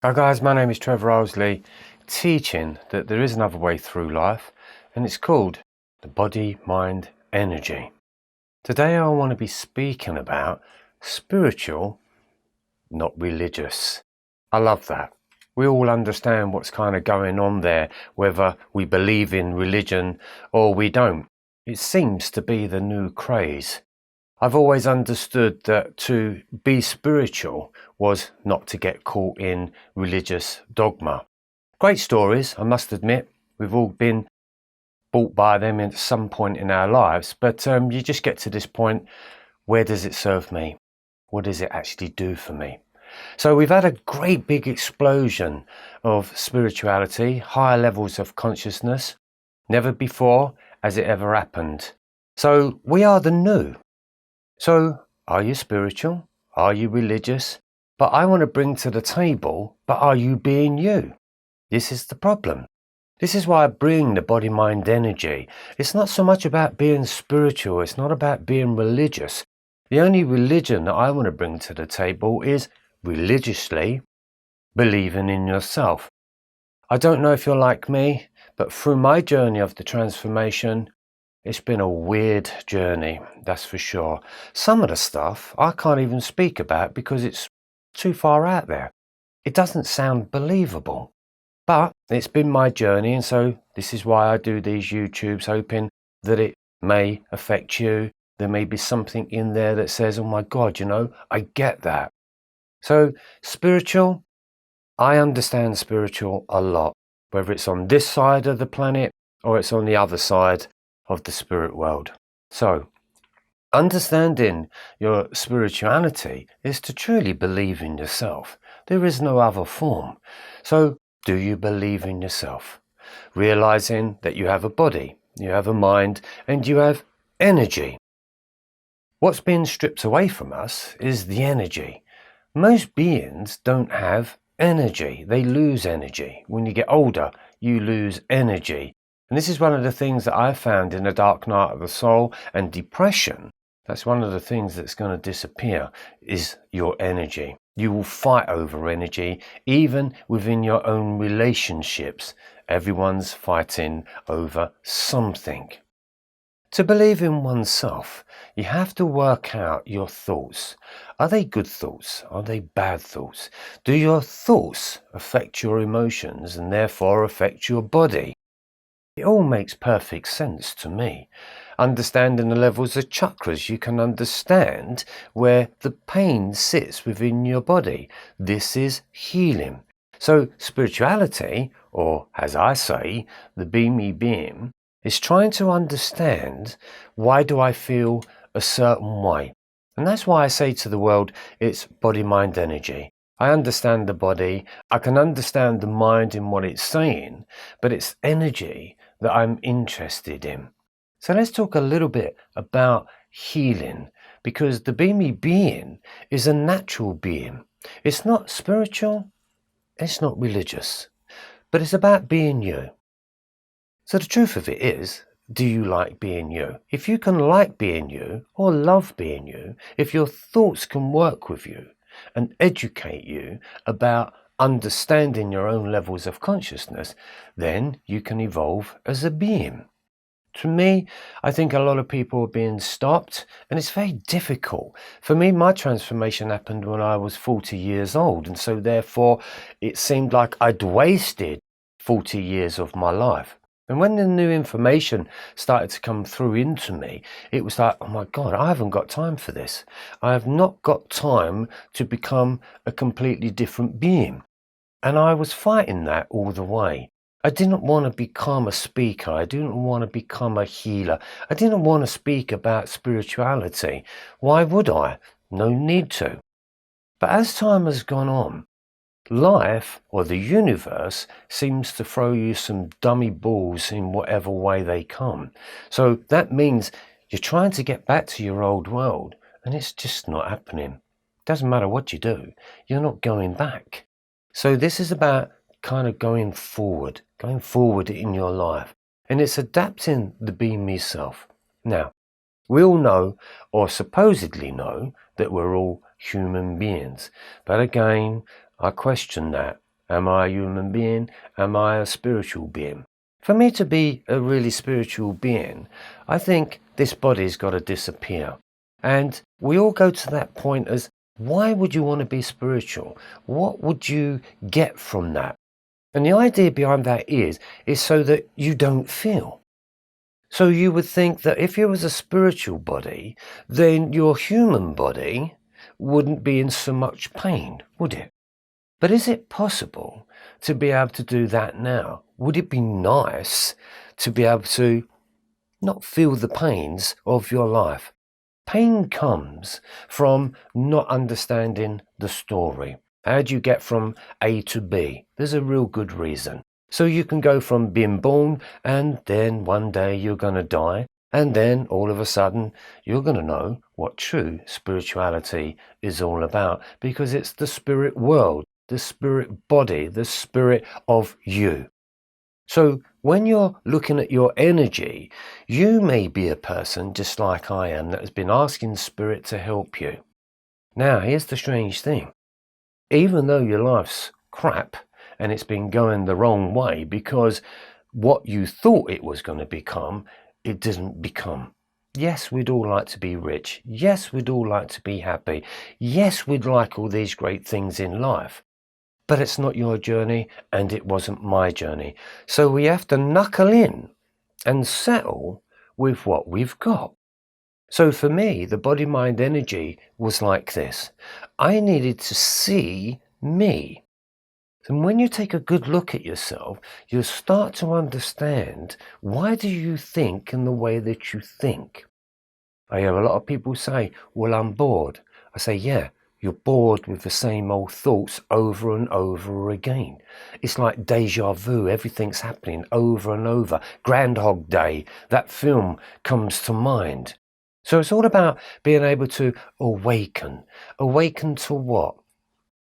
Hi guys, my name is Trevor ILESLEY, teaching that there is another way through life, and it's called the body, mind, energy. Today I want to be speaking about spiritual, not religious. I love that. We all understand what's kind of going on there, whether we believe in religion or we don't. It seems to be the new craze. I've always understood that to be spiritual was not to get caught in religious dogma. Great stories, I must admit. We've all been bought by them at some point in our lives, but you just get to this point, where does it serve me? What does it actually do for me? So we've had a great big explosion of spirituality, higher levels of consciousness. Never before has it ever happened. So we are the new. So, are you spiritual? Are you religious? But I want to bring to the table, but are you being you? This is the problem. This is why I bring the body, mind, energy. It's not so much about being spiritual. It's not about being religious. The only religion that I want to bring to the table is religiously believing in yourself. I don't know if you're like me, but through my journey of the transformation, it's been a weird journey, that's for sure. Some of the stuff I can't even speak about because it's too far out there. It doesn't sound believable. But it's been my journey, and so this is why I do these YouTubes, hoping that it may affect you. There may be something in there that says, oh my God, I get that. So spiritual, I understand spiritual a lot, whether it's on this side of the planet or it's on the other side of the spirit world. So understanding your spirituality is to truly believe in yourself. There is no other form. So do you believe in yourself? Realizing that you have a body, you have a mind, and you have energy. What's been stripped away from us is the energy. Most beings don't have energy. They lose energy. When you get older, you lose energy. And this is one of the things that I found in the dark night of the soul and depression. That's one of the things that's going to disappear, is your energy. You will fight over energy, even within your own relationships. Everyone's fighting over something. To believe in oneself, you have to work out your thoughts. Are they good thoughts? Are they bad thoughts? Do your thoughts affect your emotions and therefore affect your body? It all makes perfect sense to me. Understanding the levels of chakras, you can understand where the pain sits within your body. This is healing. So spirituality, or as I say, the Be Me being, is trying to understand, why do I feel a certain way? And that's why I say to the world, it's body, mind, energy. I understand the body, I can understand the mind in what it's saying, but it's energy that I'm interested in. So let's talk a little bit about healing, because the Be Me being is a natural being. It's not spiritual, it's not religious, but it's about being you. So the truth of it is, do you like being you? If you can like being you or love being you, if your thoughts can work with you and educate you about understanding your own levels of consciousness, then you can evolve as a being. To me, I think a lot of people are being stopped, and it's very difficult. For me, my transformation happened when I was 40 years old, and so therefore it seemed like I'd wasted 40 years of my life. And when the new information started to come through into me, it was like, oh my God, I haven't got time for this. I have not got time to become a completely different being. And I was fighting that all the way. I didn't want to become a speaker. I didn't want to become a healer. I didn't want to speak about spirituality. Why would I? No need to. But as time has gone on, life, or the universe, seems to throw you some dummy balls in whatever way they come. So that means you're trying to get back to your old world, and it's just not happening. Doesn't matter what you do, you're not going back. So this is about kind of going forward in your life. And it's adapting the Be Me self. Now, we all know, or supposedly know, that we're all human beings. But again, I question that. Am I a human being? Am I a spiritual being? For me to be a really spiritual being, I think this body's got to disappear. And we all go to that point as, why would you want to be spiritual? What would you get from that? And the idea behind that is so that you don't feel. So you would think that if you was a spiritual body, then your human body wouldn't be in so much pain, would it? But is it possible to be able to do that now? Would it be nice to be able to not feel the pains of your life? Pain comes from not understanding the story. How do you get from A to B? There's a real good reason. So you can go from being born and then one day you're going to die, and then all of a sudden you're going to know what true spirituality is all about, because it's the spirit world, the spirit body, the spirit of you. So when you're looking at your energy, you may be a person just like I am that has been asking spirit to help you. Now, here's the strange thing. Even though your life's crap and it's been going the wrong way because what you thought it was going to become, it didn't become. Yes, we'd all like to be rich. Yes, we'd all like to be happy. Yes, we'd like all these great things in life. But it's not your journey and it wasn't my journey. So we have to knuckle in and settle with what we've got. So for me, the body, mind, energy was like this. I needed to see me. And when you take a good look at yourself, you'll start to understand, why do you think in the way that you think? I hear a lot of people say, well, I'm bored. I say, yeah, you're bored with the same old thoughts over and over again. It's like deja vu. Everything's happening over and over. Groundhog Day, that film comes to mind. So it's all about being able to awaken. Awaken to what?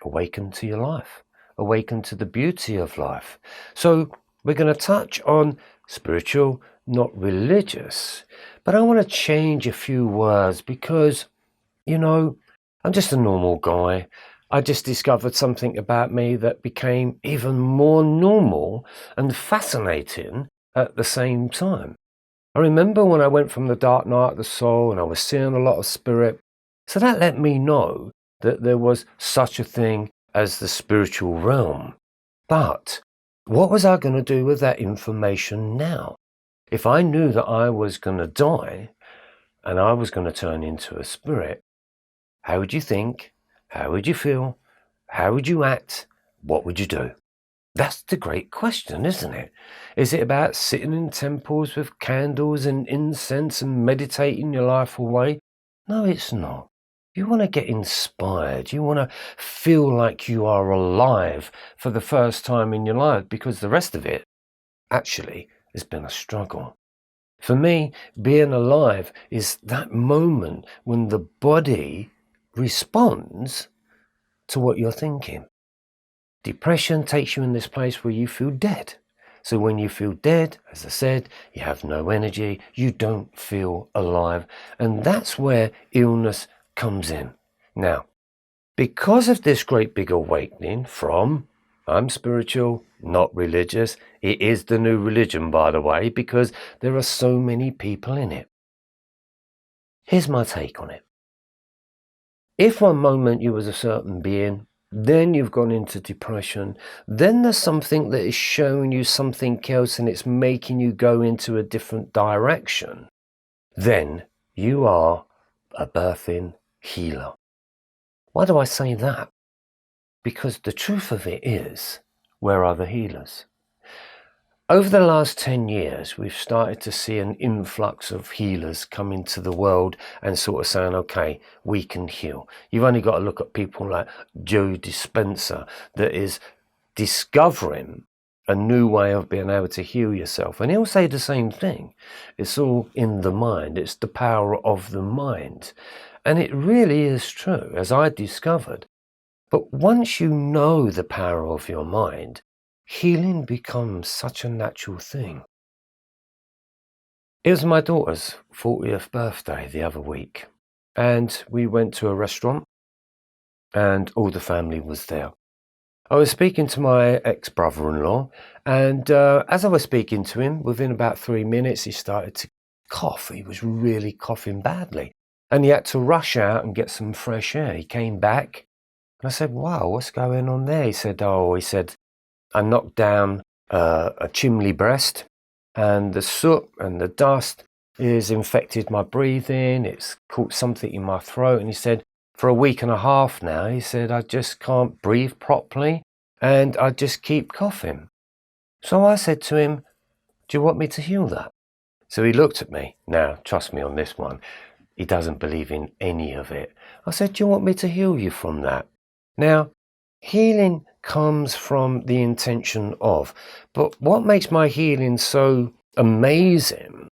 Awaken to your life. Awaken to the beauty of life. So we're going to touch on spiritual, not religious. But I want to change a few words because, I'm just a normal guy. I just discovered something about me that became even more normal and fascinating at the same time. I remember when I went from the dark night of the soul and I was seeing a lot of spirit. So that let me know that there was such a thing as the spiritual realm. But what was I going to do with that information now? If I knew that I was going to die and I was going to turn into a spirit, how would you think? How would you feel? How would you act? What would you do? That's the great question, isn't it? Is it about sitting in temples with candles and incense and meditating your life away? No, it's not. You want to get inspired. You want to feel like you are alive for the first time in your life, because the rest of it actually has been a struggle. For me, being alive is that moment when the body responds to what you're thinking. Depression takes you in this place where you feel dead. So when you feel dead, as I said, you have no energy, you don't feel alive. And that's where illness comes in. Now, because of this great big awakening from, I'm spiritual, not religious. It is the new religion, by the way, because there are so many people in it. Here's my take on it. If one moment you was a certain being, then you've gone into depression, then there's something that is showing you something else and it's making you go into a different direction, then you are a birthing healer. Why do I say that? Because the truth of it is, where are the healers? Over the last 10 years, we've started to see an influx of healers come into the world and sort of saying, okay, we can heal. You've only got to look at people like Joe Dispenza that is discovering a new way of being able to heal yourself. And he'll say the same thing. It's all in the mind. It's the power of the mind. And it really is true, as I discovered. But once you know the power of your mind, healing becomes such a natural thing. It was my daughter's 40th birthday the other week, and we went to a restaurant and all the family was there. I was speaking to my ex-brother-in-law, and as I was speaking to him, within about 3 minutes, he started to cough. He was really coughing badly, and he had to rush out and get some fresh air. He came back, and I said, "Wow, what's going on there?" He said, "I knocked down a chimney breast, and the soot and the dust has infected my breathing. It's caught something in my throat." And he said, "For a week and a half now," he said, "I just can't breathe properly, and I just keep coughing." So I said to him, "Do you want me to heal that?" So he looked at me. Now, trust me on this one, he doesn't believe in any of it. I said, "Do you want me to heal you from that?" Now, healing comes from the intention of, but what makes my healing so amazing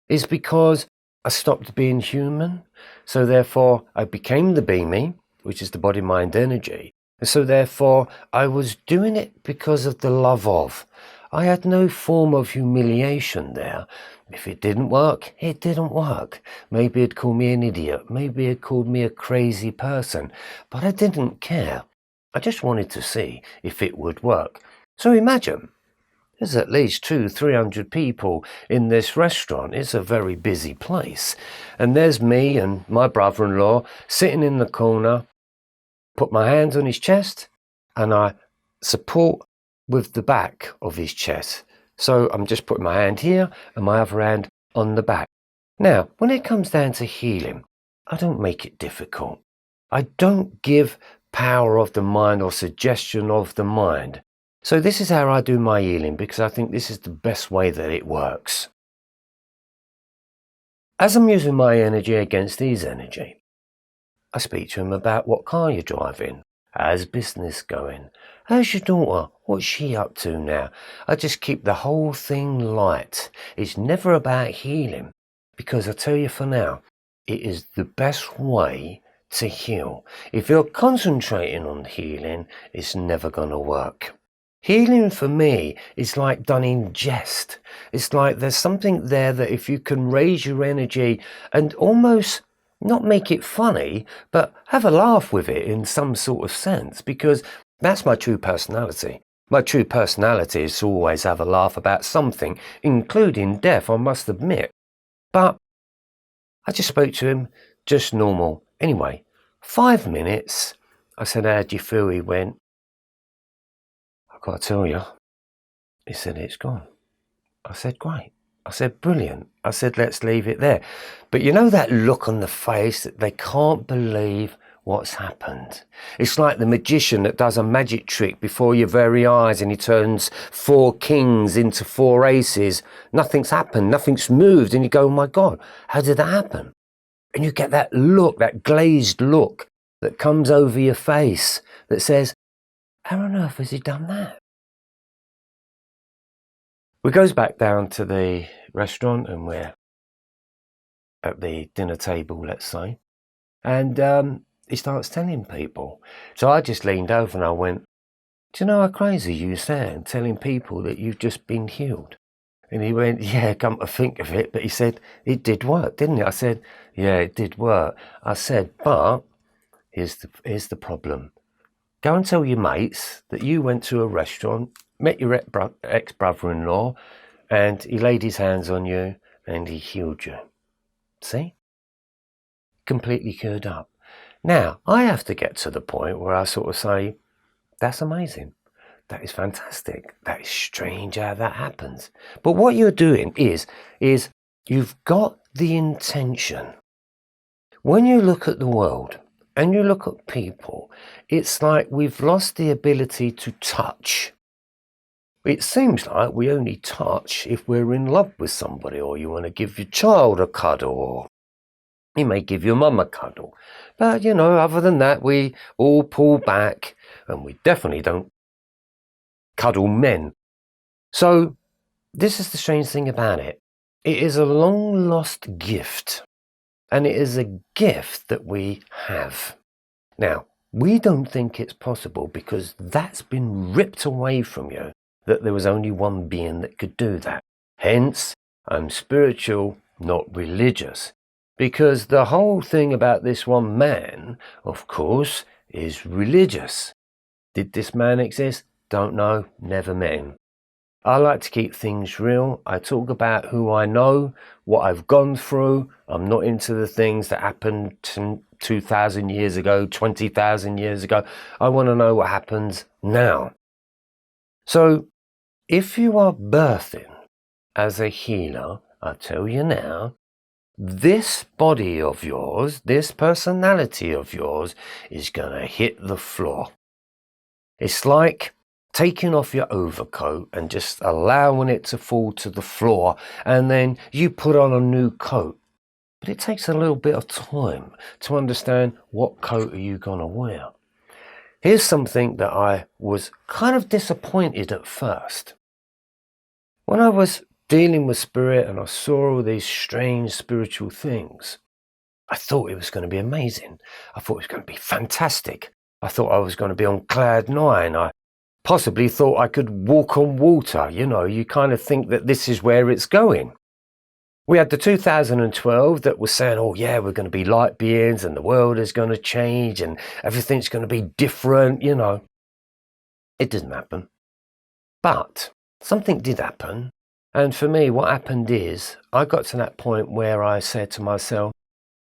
is because I stopped being human. So therefore, I became the beamy, which is the body, mind, energy. And so therefore, I was doing it because of the love of. I had no form of humiliation there. If it didn't work, it didn't work. Maybe it'd call me an idiot. Maybe it called me a crazy person. But I didn't care. I just wanted to see if it would work. So imagine, there's at least 200-300 people in this restaurant. It's a very busy place. And there's me and my brother-in-law sitting in the corner, put my hands on his chest, and I support with the back of his chest. So I'm just putting my hand here and my other hand on the back. Now, when it comes down to healing, I don't make it difficult. I don't give power of the mind or suggestion of the mind. So this is how I do my healing, because I think this is the best way that it works. As I'm using my energy against his energy, I speak to him about what car you're driving, how's business going, how's your daughter, what's she up to now. I just keep the whole thing light. It's never about healing, because I tell you for now, it is the best way to heal. If you're concentrating on healing, it's never going to work. Healing for me is like done in jest. It's like there's something there that if you can raise your energy and almost not make it funny, but have a laugh with it in some sort of sense, because that's my true personality. My true personality is to always have a laugh about something, including death, I must admit. But I just spoke to him, just normal. Anyway, 5 minutes, I said, "How do you feel?" He went, "I've got to tell you." He said, "It's gone." I said, "Great." I said, "Brilliant." I said, "Let's leave it there." But you know that look on the face that they can't believe what's happened? It's like the magician that does a magic trick before your very eyes and he turns 4 kings into 4 aces. Nothing's happened, nothing's moved, and you go, "Oh my God, how did that happen?" And you get that look, that glazed look that comes over your face that says, "How on earth has he done that?" We goes back down to the restaurant and we're at the dinner table, let's say, and he starts telling people. So I just leaned over and I went, "Do you know how crazy you sound telling people that you've just been healed?" And he went, "Yeah, come to think of it." But he said, "It did work, didn't it?" I said, "Yeah, it did work." I said, "But here's the problem. Go and tell your mates that you went to a restaurant, met your ex-brother-in-law, and he laid his hands on you and he healed you. See? Completely cured up." Now, I have to get to the point where I sort of say, "That's amazing. That is fantastic. That is strange how that happens." But what you're doing is you've got the intention. When you look at the world and you look at people, it's like we've lost the ability to touch. It seems like we only touch if we're in love with somebody, or you want to give your child a cuddle, or you may give your mum a cuddle. But, you know, other than that, we all pull back, and we definitely don't cuddle men. So this is the strange thing about it. It is a long lost gift, and it is a gift that we have. Now, we don't think it's possible because that's been ripped away from you, that there was only one being that could do that. Hence, I'm spiritual, not religious. Because the whole thing about this one man, of course, is religious. Did this man exist? Don't know, never met him. I like to keep things real. I talk about who I know, what I've gone through. I'm not into the things that happened 2,000 years ago, 20,000 years ago. I want to know what happens now. So if you are birthing as a healer, I tell you now, this body of yours, this personality of yours is going to hit the floor. It's like taking off your overcoat and just allowing it to fall to the floor, and then you put on a new coat. But it takes a little bit of time to understand what coat are you going to wear. Here's something that I was kind of disappointed at first. When I was dealing with spirit and I saw all these strange spiritual things, I thought it was going to be amazing. I thought it was going to be fantastic. I thought I was going to be on cloud nine. I possibly thought I could walk on water. You know, you kind of think that this is where it's going. We had the 2012 that was saying, oh yeah, we're going to be light beings and the world is going to change and everything's going to be different, you know. It didn't happen. But something did happen. And for me, what happened is I got to that point where I said to myself,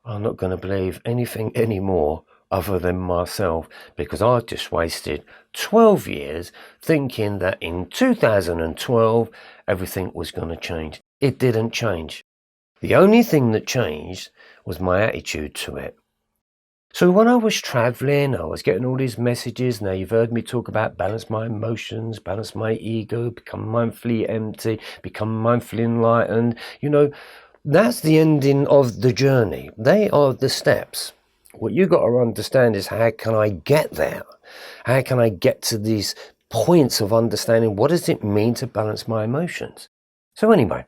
I'm not going to believe anything anymore other than myself, because I just wasted 12 years thinking that in 2012 everything was going to change. It didn't change. The only thing that changed was my attitude to it. So when I was traveling, I was getting all these messages. Now you've heard me talk about balance my emotions, balance my ego, become mindfully empty, become mindfully enlightened. You know, that's the ending of the journey. They are the steps. What you got to understand is, how can I get there? How can I get to these points of understanding? What does it mean to balance my emotions? So anyway,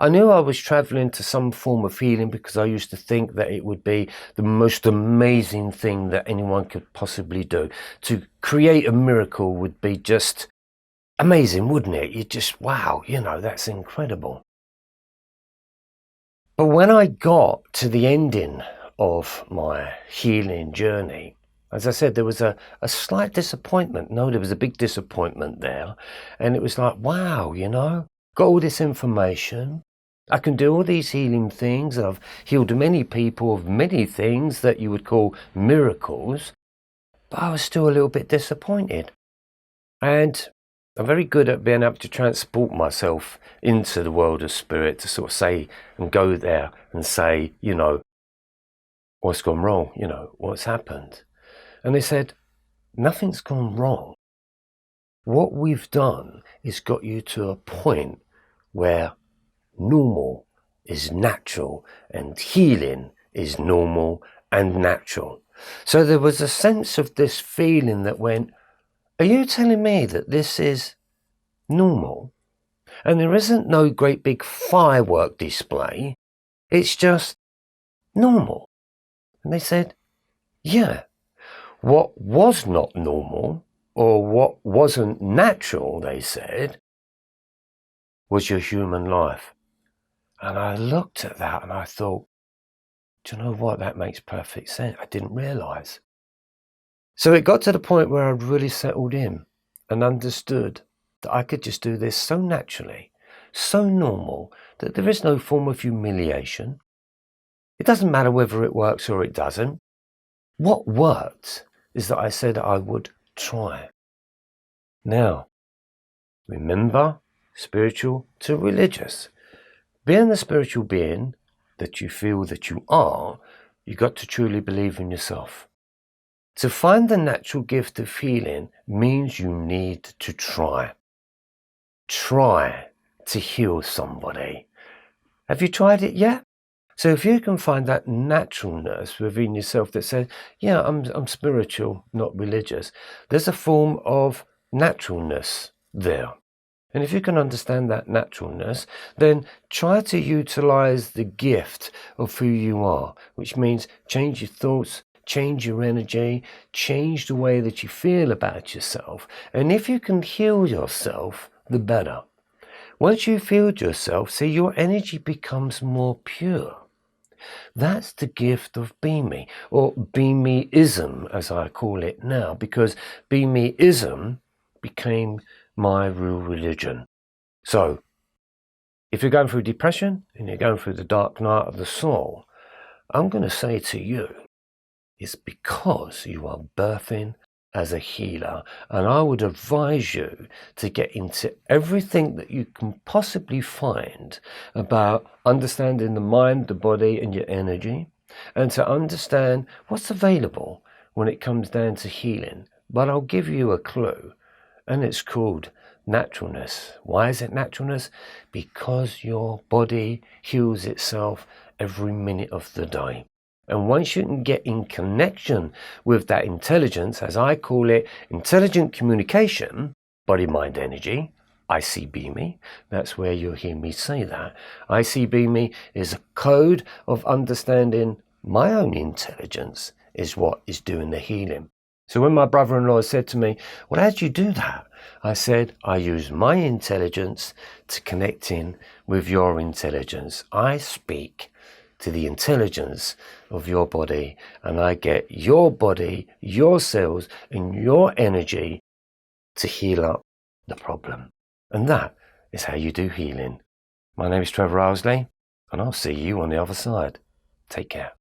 I knew I was traveling to some form of healing because I used to think that it would be the most amazing thing that anyone could possibly do. To create a miracle would be just amazing, wouldn't it? You just, wow, you know, that's incredible. But when I got to the ending of my healing journey, as I said, there was a slight disappointment. No, there was a big disappointment there. And it was like, wow, you know, got all this information. I can do all these healing things. I've healed many people of many things that you would call miracles. But I was still a little bit disappointed. And I'm very good at being able to transport myself into the world of spirit, to sort of say and go there and say, you know, what's gone wrong? You know, what's happened? And they said, nothing's gone wrong. What we've done is got you to a point where normal is natural and healing is normal and natural. So there was a sense of this feeling that went, are you telling me that this is normal? And there isn't no great big firework display. It's just normal. And they said, yeah, what was not normal, or what wasn't natural, they said, was your human life. And I looked at that and I thought, do you know what? That makes perfect sense. I didn't realise. So it got to the point where I'd really settled in and understood that I could just do this so naturally, so normal, that there is no form of humiliation. It doesn't matter whether it works or it doesn't. What worked is that I said I would try. Now, remember, spiritual to religious. Being the spiritual being that you feel that you are, you've got to truly believe in yourself. To find the natural gift of healing means you need to try. Try to heal somebody. Have you tried it yet? So if you can find that naturalness within yourself that says, yeah, I'm spiritual, not religious, there's a form of naturalness there. And if you can understand that naturalness, then try to utilize the gift of who you are, which means change your thoughts, change your energy, change the way that you feel about yourself. And if you can heal yourself, the better. Once you've healed yourself, see, your energy becomes more pure. That's the gift of Be Me, or Be Me-ism as I call it now, because Be Me-ism became my real religion. So, if you're going through depression and you're going through the dark night of the soul, I'm going to say to you, it's because you are birthing as a healer, and I would advise you to get into everything that you can possibly find about understanding the mind, the body, and your energy, and to understand what's available when it comes down to healing. But I'll give you a clue, and it's called naturalness. Why is it naturalness? Because your body heals itself every minute of the day. And once you can get in connection with that intelligence, as I call it, intelligent communication, body, mind, energy, ICB-me, that's where you'll hear me say that. ICB-me is a code of understanding my own intelligence is what is doing the healing. So when my brother-in-law said to me, well, how do you do that? I said, I use my intelligence to connect in with your intelligence. I speak to the intelligence of your body, and I get your body, your cells, and your energy to heal up the problem. And that is how you do healing. My name is Trevor ILESLEY, and I'll see you on the other side. Take care.